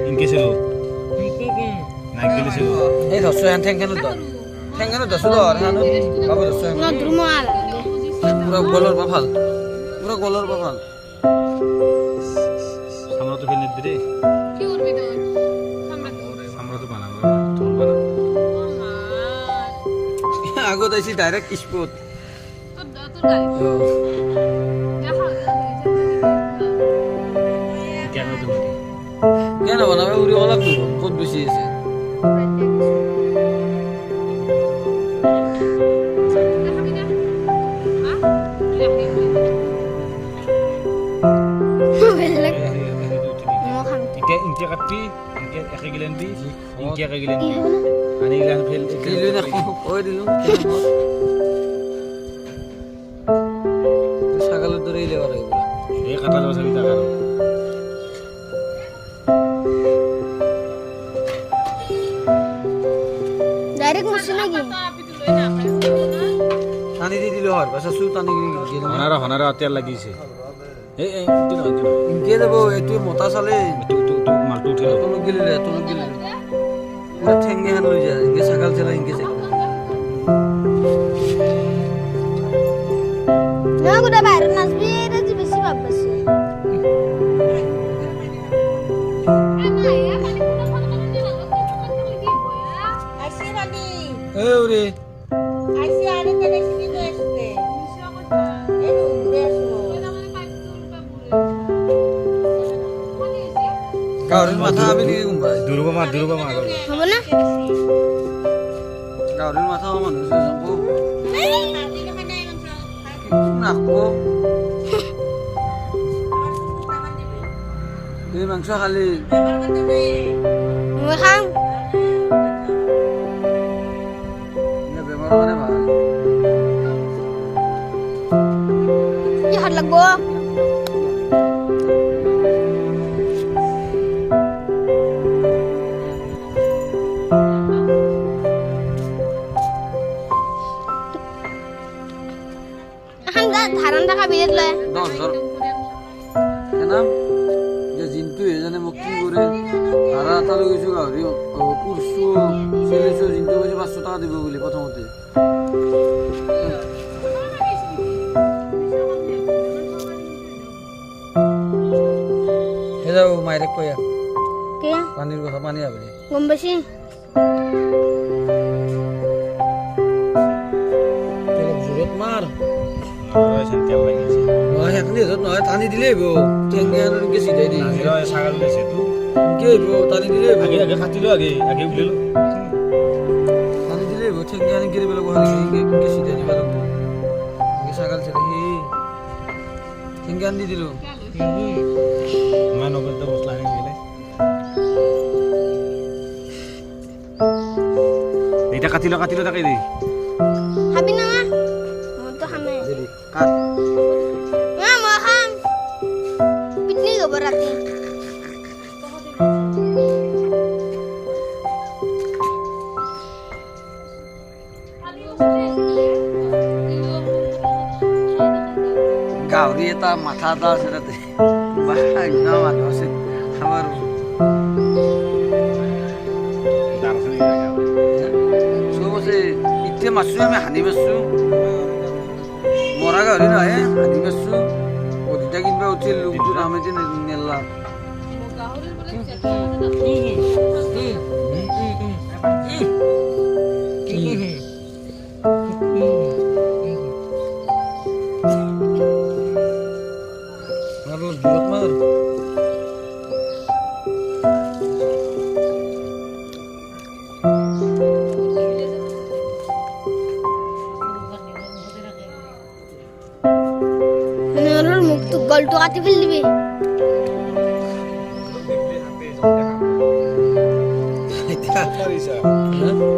ইনকে ছিল নাই গেলি ছিল এই ধরছো হ্যান ঠ্যাঙ্গানো ধরছো তো হ্যানো বাবু ধরছো না দ্রুমাল পুরো গলর বাফাল পুরো গলর বাফাল আমরা তো ফেল নিতে রে কি করবি তো আমরা তো বানাবো তোর বানাবো আগত আইছি ডাইরেক্ট স্পট তোর গাড়ি দেখা কেন তুমি কেন বানাবে উড়ি অলাপ তো কত বেশি আছে ইনকে কাটবি ইনকে একে গিলেন দি ইনকে একে গিলেন আনি গিলেন ফেল দিলু না কই দিলু ছাগলের দরে ইলে বারে এই কাটা যাবে সবই টাকা ডাইরেক্ট মুছি নাকি টানি দি দিল হর বাসা সু টানি গেল হনারা তেল লাগিয়েছে এই ইনকে দেবো এটু মতা চালে মালটো উঠে তোলক গেলিলে পুরো ঠেঙ্গে হান হয়ে যায় ইনকে ছাগল চালা ইনকে না গোটা বাইরে নাচবি এটা যে বেশি ভাববাসি এ ওরে গাউরের মাথা আমি নিয়ে ঘুমাই দুর্গমা হবে না গাউরের মাথা আমার মানুষ যাবো নাকো এই মাংস খালি মই খাম বেমার মানে ভাল কি হাত লাগবো ধারণ থাকা বিয়েত লয় দর কেনাম যে জিন্তু এজনে মোক কি করে তারা তালে কিছু গাউরি পুরসু ছেলেছো জিন্তু বসে 500 টাকা দিব বলি প্রথমতে হে যাও মাইরে কইয়া কে পানির কথা পানি আবে গম বেশি জোরত মার তেল লাগিয়েছে নয় এখনই জোরত নয় টানি দিলেই বো ঠেঙ্গে আনো কে সিধাই দি ছাগল দিয়েছে তুই কে বো টানি দিলেই বো আগে খাটিলো আগে উঠলো টানি দিলেই বো ঠেঙ্গে আনি গিরে বেলা গোহালি কে সিধাই দিবা লাগবো কে ছাগল ছেলে হি ঠেঙ্গে আনি দিল মান ওপর তো মশলা নিয়ে গেলে এইটা কাটিলো তাকে দি খাবি না মা মই তো খামে দেলি কাট মা মই খাম পিকনিক হব রাতি গাউরি এটা মাথা দা আছে তাতে বাহ না মানুষ আছে আমার সব আছে ইতে মাছু আমি হানি মাছু মরা গাউরি নয় হানি মাছু ওদিটা কিনবা উঠে লোকজন আমি যে নেলা মার নরর মুখ তো গলটো কাটি ফেল দিবি হ্যাঁ